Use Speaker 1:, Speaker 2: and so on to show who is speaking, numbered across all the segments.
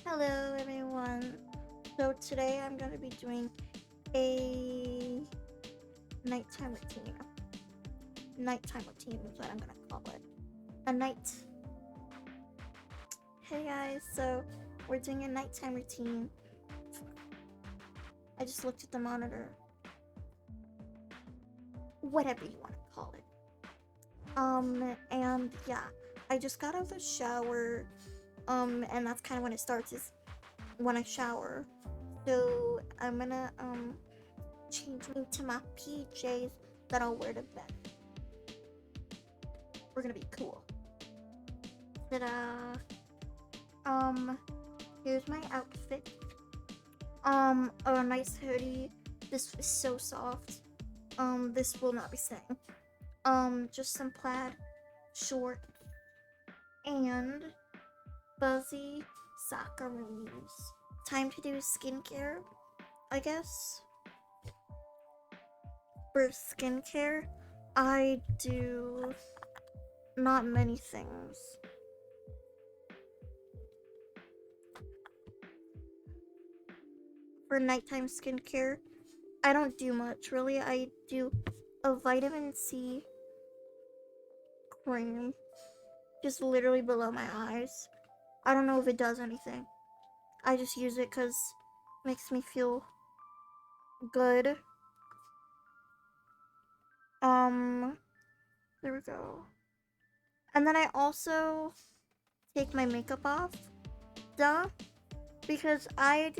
Speaker 1: Hello everyone. So today I'm going to be doing a nighttime routine. Nighttime routine is what I'm going to call it. A night. Hey guys, so we're doing a nighttime routine. I just looked at the monitor. Whatever you want to call it. And yeah, I just got out of the shower. And that's kind of when it starts is when I shower. So I'm gonna change into my PJs that I'll wear to bed. We're gonna be cool. Ta-da! Here's my outfit. A nice hoodie. This is so soft. This will not be staying. Just some plaid shorts and fuzzy socceroos. Time to do skincare, I guess. For skincare, I do not many things. For nighttime skincare, I don't do much really. I do a vitamin C cream just literally below my eyes. I don't know if it does anything. I just use it because it makes me feel good. There we go. And then I also take my makeup off. Duh. Because I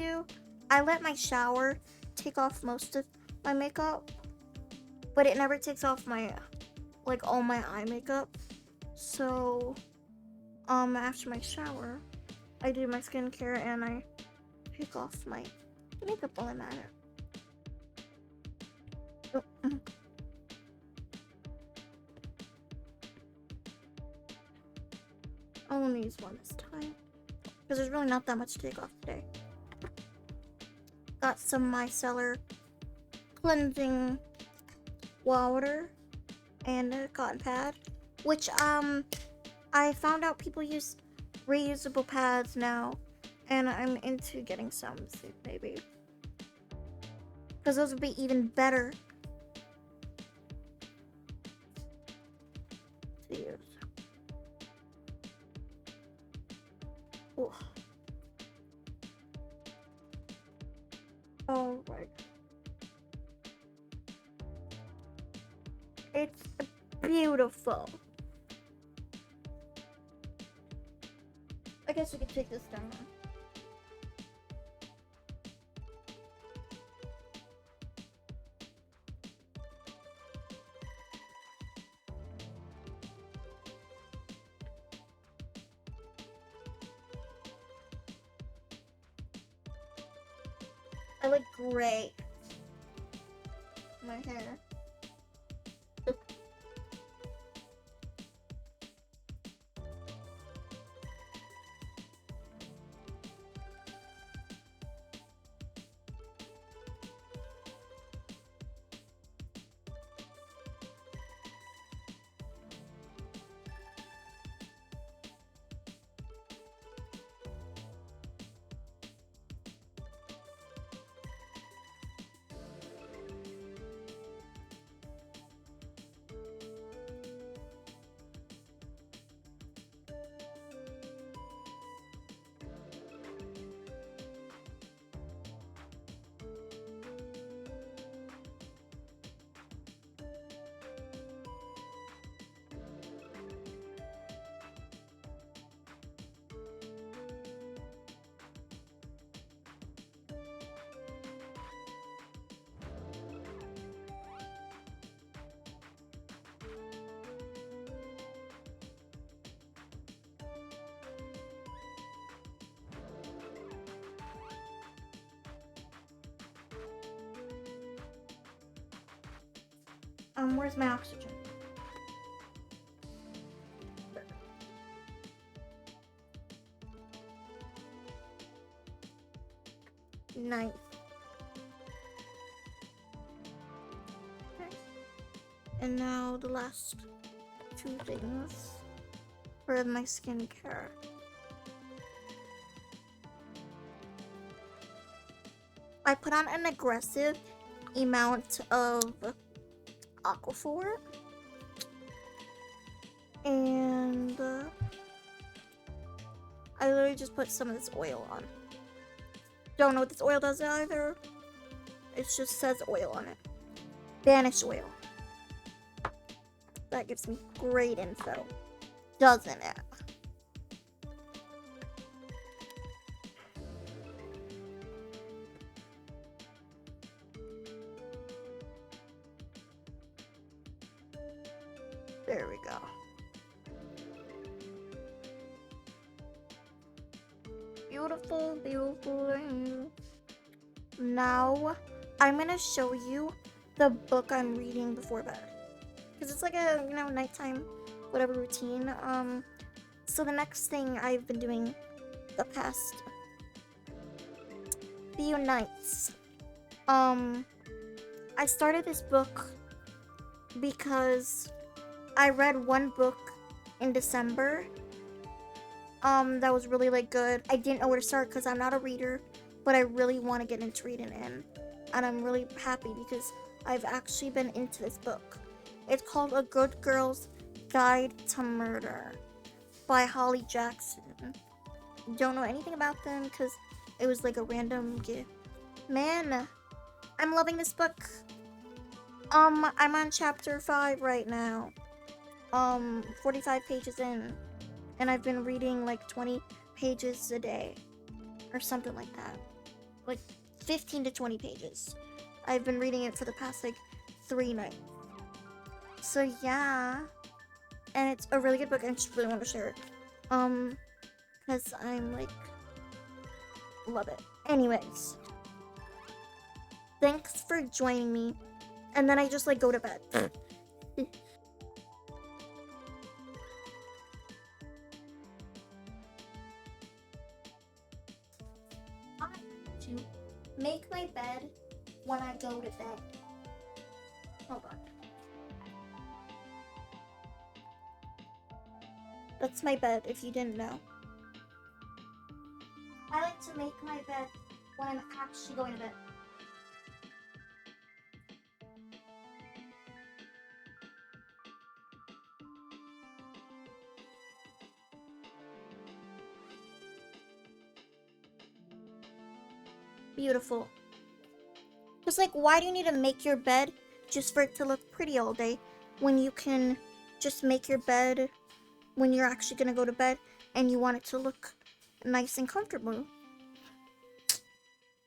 Speaker 1: let my shower take off most of my makeup, but it never takes off my, all my eye makeup. So, after my shower, I do my skincare and I take off my makeup while I'm at it. I'll only use one this time because there's really not that much to take off today. Got some micellar cleansing water and a cotton pad, which I found out people use reusable pads now, and I'm into getting some soon, maybe, because those would be even better to use. Ooh. All right. It's beautiful. I guess we could take this down now. I look great. My hair. Where's my oxygen? Nice. Okay. And now the last two things for my skincare. I put on an aggressive amount of Aquaphor. And I literally just put some of this oil on. Don't know what this oil does either. It just says oil on it. Banish oil. That gives me great info, doesn't it? There we go. Beautiful, beautiful. Now, I'm gonna show you the book I'm reading before bed. Because it's like a, nighttime, whatever routine. So the next thing I've been doing the past few nights, I started this book because I read one book in December that was really like good. I didn't know where to start because I'm not a reader, but I really want to get into reading it, and I'm really happy because I've actually been into this book. It's called A Good Girl's Guide to Murder by Holly Jackson. Don't know anything about them because it was like a random gift. Man, I'm loving this book. I'm on chapter 5 right now. 45 pages in, and I've been reading like 20 pages a day or something like that. Like 15 to 20 pages. I've been reading it for the past like 3 nights. So yeah, and it's a really good book. I just really want to share it. Because I'm like, love it. Anyways, thanks for joining me. And then I just like go to bed. I have to make my bed when I go to bed. Hold on. That's my bed, if you didn't know. I like to make my bed when I'm actually going to bed. Beautiful. Just like, why do you need to make your bed just for it to look pretty all day when you can just make your bed when you're actually gonna go to bed and you want it to look nice and comfortable?